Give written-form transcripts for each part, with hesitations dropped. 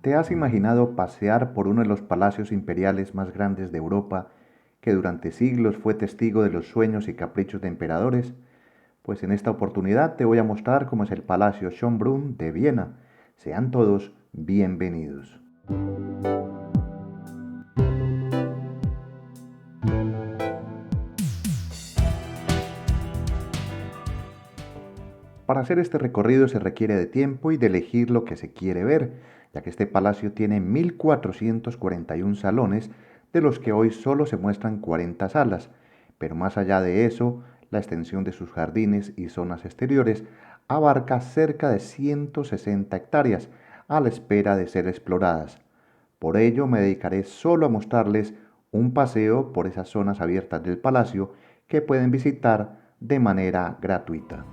¿Te has imaginado pasear por uno de los palacios imperiales más grandes de Europa, que durante siglos fue testigo de los sueños y caprichos de emperadores? Pues en esta oportunidad te voy a mostrar cómo es el Palacio Schönbrunn de Viena. Sean todos bienvenidos. Para hacer este recorrido se requiere de tiempo y de elegir lo que se quiere ver, ya que este palacio tiene 1441 salones, de los que hoy solo se muestran 40 salas, pero más allá de eso, la extensión de sus jardines y zonas exteriores abarca cerca de 160 hectáreas, a la espera de ser exploradas. Por ello me dedicaré solo a mostrarles un paseo por esas zonas abiertas del palacio que pueden visitar de manera gratuita.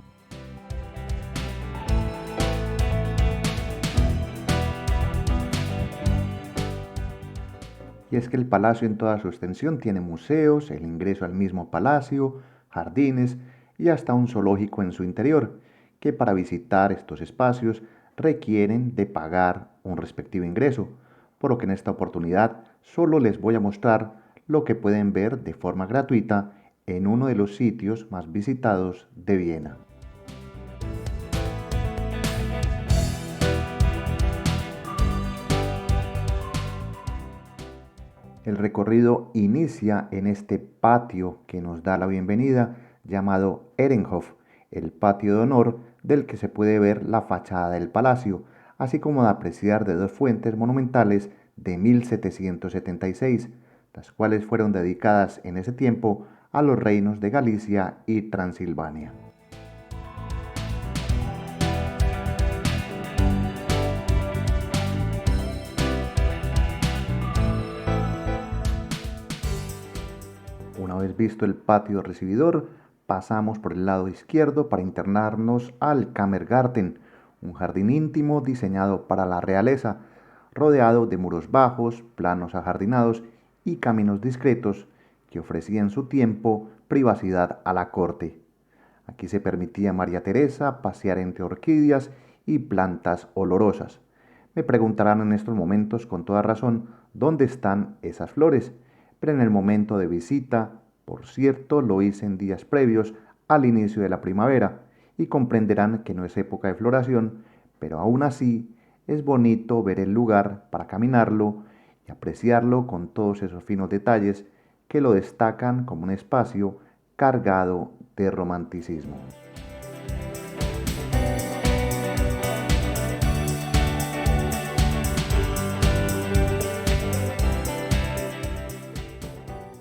Y es que el palacio en toda su extensión tiene museos, el ingreso al mismo palacio, jardines y hasta un zoológico en su interior, que para visitar estos espacios requieren de pagar un respectivo ingreso, por lo que en esta oportunidad solo les voy a mostrar lo que pueden ver de forma gratuita en uno de los sitios más visitados de Viena. El recorrido inicia en este patio que nos da la bienvenida, llamado Ehrenhof, el patio de honor del que se puede ver la fachada del palacio, así como de apreciar de dos fuentes monumentales de 1776, las cuales fueron dedicadas en ese tiempo a los reinos de Galicia y Transilvania. Una vez visto el patio recibidor, pasamos por el lado izquierdo para internarnos al Kammergarten, un jardín íntimo diseñado para la realeza, rodeado de muros bajos, planos ajardinados y caminos discretos que ofrecían en su tiempo privacidad a la corte. Aquí se permitía a María Teresa pasear entre orquídeas y plantas olorosas. Me preguntarán en estos momentos con toda razón dónde están esas flores, pero en el momento de visita, por cierto, lo hice en días previos al inicio de la primavera, y comprenderán que no es época de floración, pero aún así es bonito ver el lugar para caminarlo y apreciarlo con todos esos finos detalles que lo destacan como un espacio cargado de romanticismo.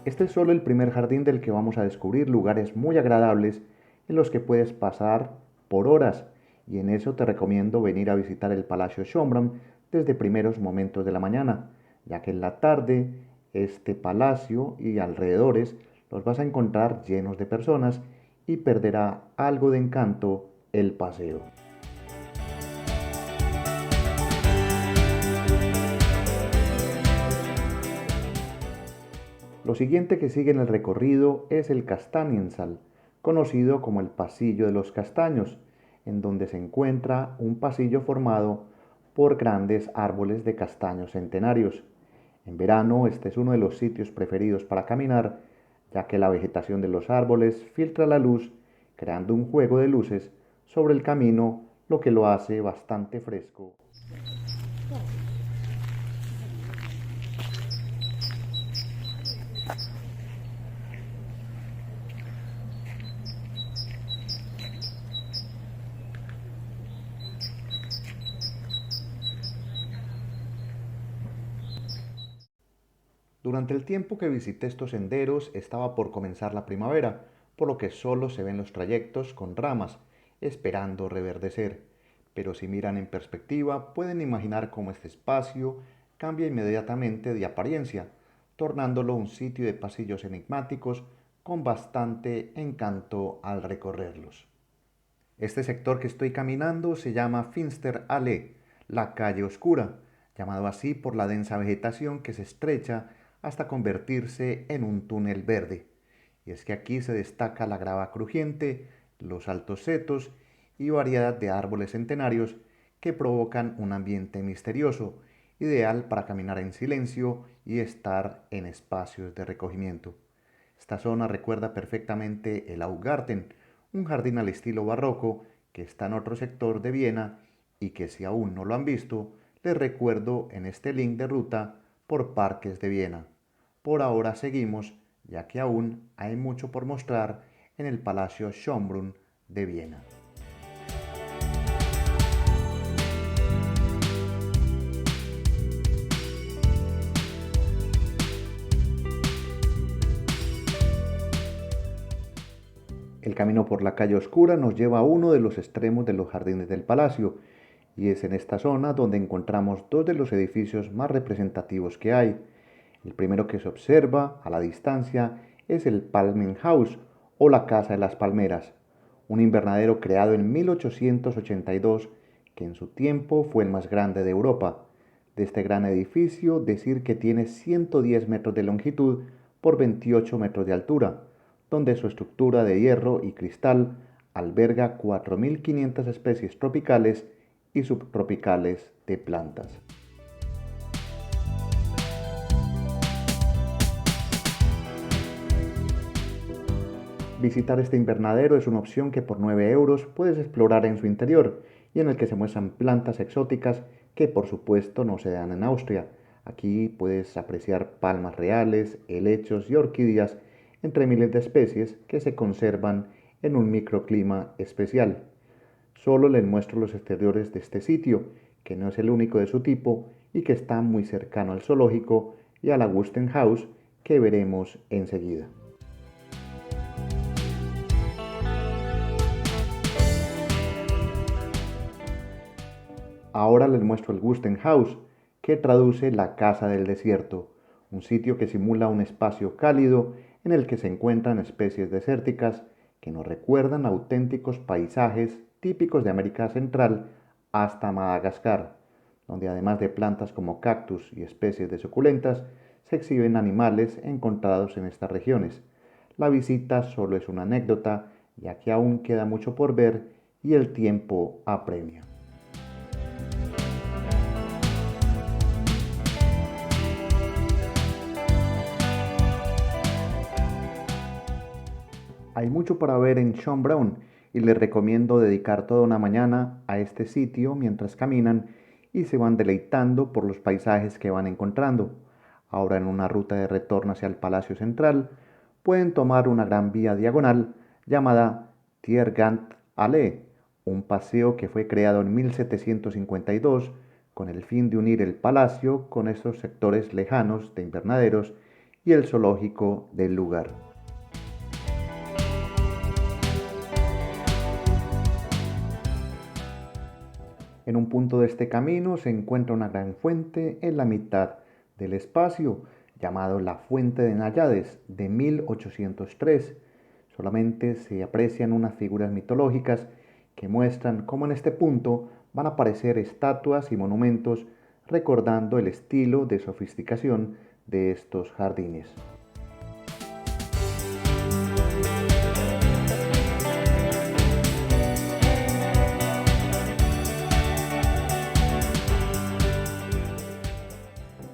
Este es solo el primer jardín del que vamos a descubrir lugares muy agradables en los que puedes pasar por horas, y en eso te recomiendo venir a visitar el Palacio Schönbrunn desde primeros momentos de la mañana, ya que en la tarde este palacio y alrededores los vas a encontrar llenos de personas y perderá algo de encanto el paseo. Lo siguiente que sigue en el recorrido es el Kastaniensaal, conocido como el Pasillo de los Castaños, en donde se encuentra un pasillo formado por grandes árboles de castaños centenarios. En verano este es uno de los sitios preferidos para caminar, ya que la vegetación de los árboles filtra la luz, creando un juego de luces sobre el camino, lo que lo hace bastante fresco. Durante el tiempo que visité estos senderos estaba por comenzar la primavera, por lo que solo se ven los trayectos con ramas, esperando reverdecer. Pero si miran en perspectiva, pueden imaginar cómo este espacio cambia inmediatamente de apariencia, tornándolo un sitio de pasillos enigmáticos con bastante encanto al recorrerlos. Este sector que estoy caminando se llama Finsterallee, la calle oscura, llamado así por la densa vegetación que se estrecha hasta convertirse en un túnel verde. Y es que aquí se destaca la grava crujiente, los altos setos y variedad de árboles centenarios que provocan un ambiente misterioso ideal para caminar en silencio y estar en espacios de recogimiento. Esta zona recuerda perfectamente el Augarten, un jardín al estilo barroco que está en otro sector de Viena y que si aún no lo han visto, les recuerdo en este link de ruta por Parques de Viena. Por ahora seguimos, ya que aún hay mucho por mostrar en el Palacio Schönbrunn de Viena. El camino por la calle oscura nos lleva a uno de los extremos de los jardines del palacio, y es en esta zona donde encontramos dos de los edificios más representativos que hay. El primero que se observa a la distancia es el Palmenhaus o la Casa de las Palmeras, un invernadero creado en 1882 que en su tiempo fue el más grande de Europa. De este gran edificio decir que tiene 110 metros de longitud por 28 metros de altura, donde su estructura de hierro y cristal alberga 4.500 especies tropicales y subtropicales de plantas. Visitar este invernadero es una opción que por 9 euros puedes explorar en su interior y en el que se muestran plantas exóticas que por supuesto no se dan en Austria. Aquí puedes apreciar palmas reales, helechos y orquídeas entre miles de especies que se conservan en un microclima especial. Solo les muestro los exteriores de este sitio, que no es el único de su tipo y que está muy cercano al zoológico y a la Wustenhaus que veremos enseguida. Ahora les muestro el Wustenhaus, que traduce la casa del desierto, un sitio que simula un espacio cálido en el que se encuentran especies desérticas que nos recuerdan auténticos paisajes típicos de América Central hasta Madagascar, donde además de plantas como cactus y especies de suculentas, se exhiben animales encontrados en estas regiones. La visita solo es una anécdota, ya que aún queda mucho por ver y el tiempo apremia. Hay mucho para ver en Schönbrunn y les recomiendo dedicar toda una mañana a este sitio mientras caminan y se van deleitando por los paisajes que van encontrando. Ahora en una ruta de retorno hacia el Palacio Central, pueden tomar una gran vía diagonal llamada Tiergarten Allee, un paseo que fue creado en 1752 con el fin de unir el palacio con estos sectores lejanos de invernaderos y el zoológico del lugar. En un punto de este camino se encuentra una gran fuente en la mitad del espacio, llamado la Fuente de Náyades, de 1803. Solamente se aprecian unas figuras mitológicas que muestran cómo en este punto van a aparecer estatuas y monumentos recordando el estilo de sofisticación de estos jardines.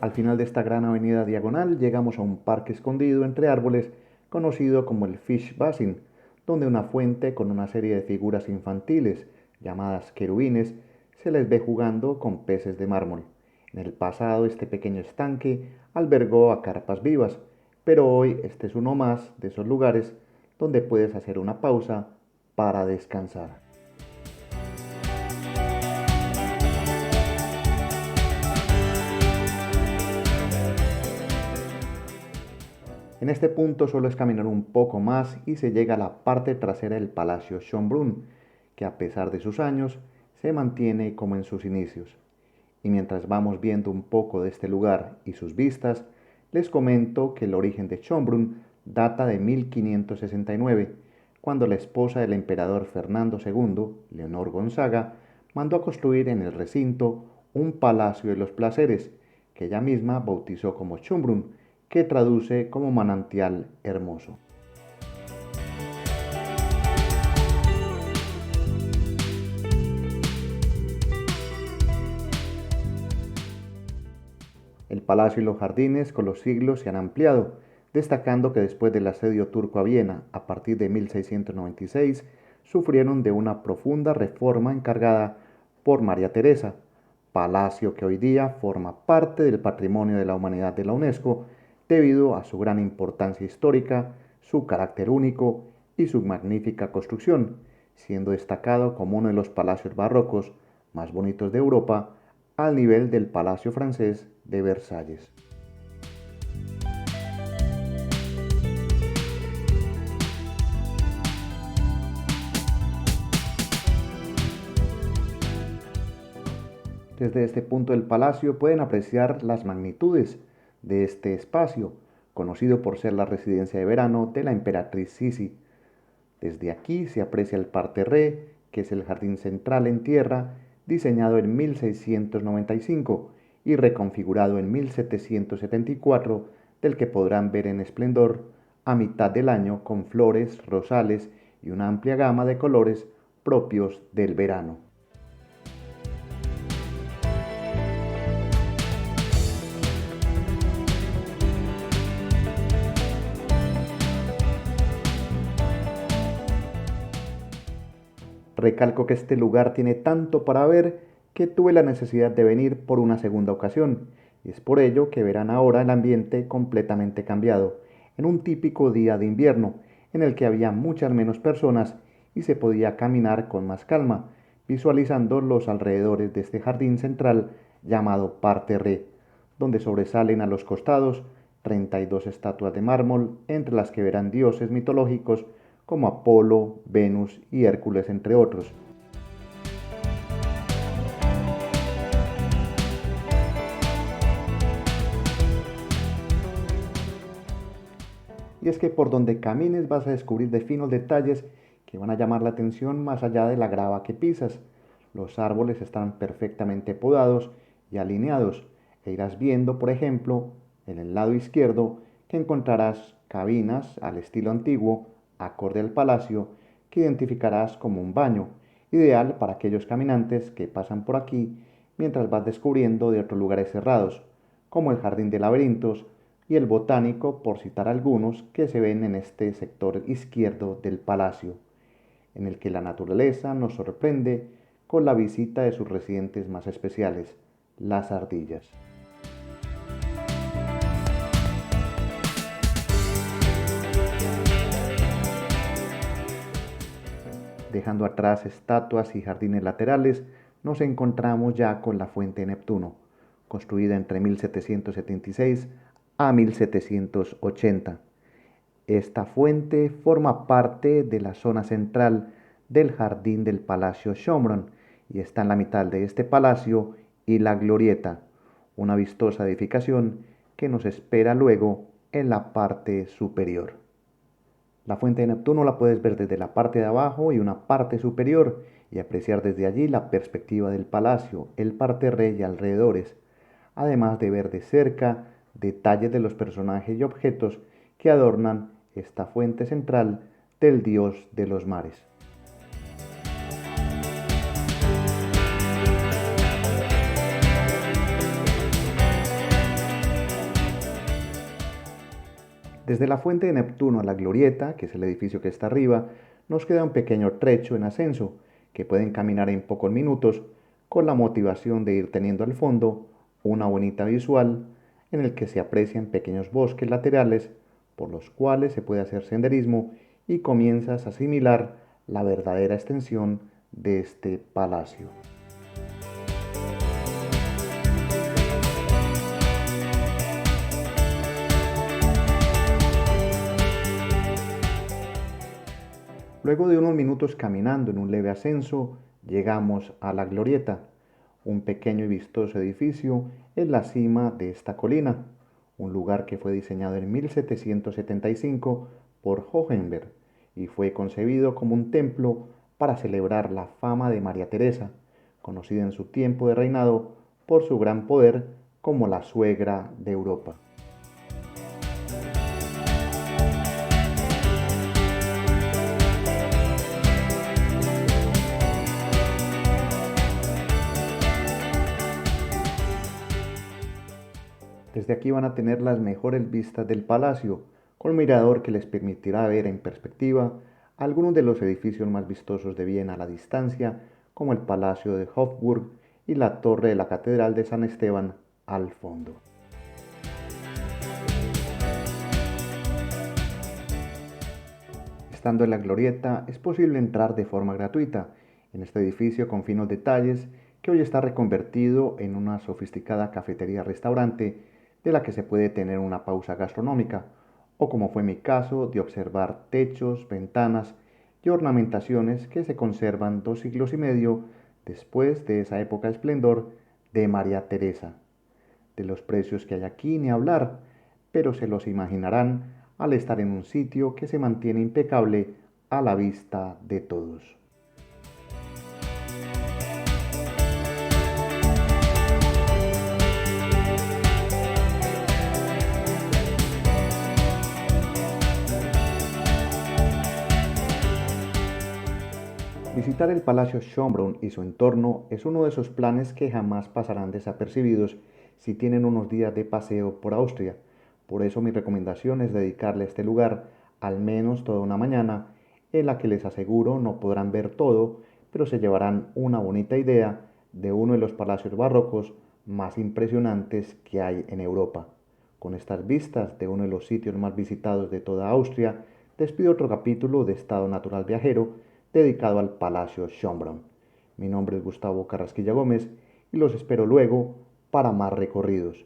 Al final de esta gran avenida diagonal llegamos a un parque escondido entre árboles conocido como el Fish Basin, donde una fuente con una serie de figuras infantiles llamadas querubines se les ve jugando con peces de mármol. En el pasado este pequeño estanque albergó a carpas vivas, pero hoy este es uno más de esos lugares donde puedes hacer una pausa para descansar. En este punto solo es caminar un poco más y se llega a la parte trasera del Palacio Schönbrunn, que a pesar de sus años se mantiene como en sus inicios. Y mientras vamos viendo un poco de este lugar y sus vistas, les comento que el origen de Schönbrunn data de 1569, cuando la esposa del emperador Fernando II, Leonor Gonzaga, mandó a construir en el recinto un palacio de los placeres, que ella misma bautizó como Schönbrunn, que traduce como manantial hermoso. palacio y los jardines con los siglos se han ampliado, destacando que después del asedio turco a Viena a partir de 1696 sufrieron de una profunda reforma encargada por María Teresa, palacio que hoy día forma parte del Patrimonio de la Humanidad de la UNESCO debido a su gran importancia histórica, su carácter único y su magnífica construcción, siendo destacado como uno de los palacios barrocos más bonitos de Europa, al nivel del Palacio francés de Versalles. Desde este punto del palacio pueden apreciar las magnitudes de este espacio, conocido por ser la residencia de verano de la emperatriz Sisi. Desde aquí se aprecia el parterre, que es el jardín central en tierra, diseñado en 1695 y reconfigurado en 1774, del que podrán ver en esplendor a mitad del año con flores, rosales y una amplia gama de colores propios del verano. Recalco que este lugar tiene tanto para ver que tuve la necesidad de venir por una segunda ocasión, y es por ello que verán ahora el ambiente completamente cambiado, en un típico día de invierno, en el que había muchas menos personas y se podía caminar con más calma, visualizando los alrededores de este jardín central llamado Parterre, donde sobresalen a los costados 32 estatuas de mármol, entre las que verán dioses mitológicos como Apolo, Venus y Hércules, entre otros. Y es que por donde camines vas a descubrir de finos detalles que van a llamar la atención más allá de la grava que pisas. Los árboles están perfectamente podados y alineados, e irás viendo, por ejemplo, en el lado izquierdo, que encontrarás cabinas al estilo antiguo, acorde al palacio, que identificarás como un baño, ideal para aquellos caminantes que pasan por aquí mientras vas descubriendo de otros lugares cerrados, como el Jardín de Laberintos y el Botánico, por citar algunos que se ven en este sector izquierdo del palacio, en el que la naturaleza nos sorprende con la visita de sus residentes más especiales, las ardillas. Dejando atrás estatuas y jardines laterales, nos encontramos ya con la Fuente de Neptuno, construida entre 1776 a 1780. Esta fuente forma parte de la zona central del jardín del Palacio Schönbrunn y está en la mitad de este palacio y la Glorieta, una vistosa edificación que nos espera luego en la parte superior. La Fuente de Neptuno la puedes ver desde la parte de abajo y una parte superior y apreciar desde allí la perspectiva del palacio, el parterre y alrededores, además de ver de cerca detalles de los personajes y objetos que adornan esta fuente central del dios de los mares. Desde la Fuente de Neptuno a la Glorieta, que es el edificio que está arriba, nos queda un pequeño trecho en ascenso, que pueden caminar en pocos minutos, con la motivación de ir teniendo al fondo una bonita visual en el que se aprecian pequeños bosques laterales por los cuales se puede hacer senderismo y comienzas a asimilar la verdadera extensión de este palacio. Luego de unos minutos caminando en un leve ascenso, llegamos a la Glorieta, un pequeño y vistoso edificio en la cima de esta colina, un lugar que fue diseñado en 1775 por Hohenberg y fue concebido como un templo para celebrar la fama de María Teresa, conocida en su tiempo de reinado por su gran poder como la suegra de Europa. Desde aquí van a tener las mejores vistas del palacio, con un mirador que les permitirá ver en perspectiva algunos de los edificios más vistosos de Viena a la distancia, como el Palacio de Hofburg y la Torre de la Catedral de San Esteban al fondo. Estando en la glorieta, es posible entrar de forma gratuita en este edificio con finos detalles que hoy está reconvertido en una sofisticada cafetería-restaurante de la que se puede tener una pausa gastronómica, o como fue mi caso, de observar techos, ventanas y ornamentaciones que se conservan 2 siglos y medio después de esa época de esplendor de María Teresa. De los precios que hay aquí ni hablar, pero se los imaginarán al estar en un sitio que se mantiene impecable a la vista de todos. Visitar el Palacio Schönbrunn y su entorno es uno de esos planes que jamás pasarán desapercibidos si tienen unos días de paseo por Austria. Por eso mi recomendación es dedicarle a este lugar al menos toda una mañana, en la que les aseguro no podrán ver todo, pero se llevarán una bonita idea de uno de los palacios barrocos más impresionantes que hay en Europa. Con estas vistas de uno de los sitios más visitados de toda Austria, despido otro capítulo de Estado Natural Viajero dedicado al Palacio Schönbrunn. Mi nombre es Gustavo Carrasquilla Gómez y los espero luego para más recorridos.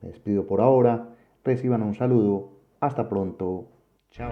Me despido por ahora, reciban un saludo, hasta pronto, chao.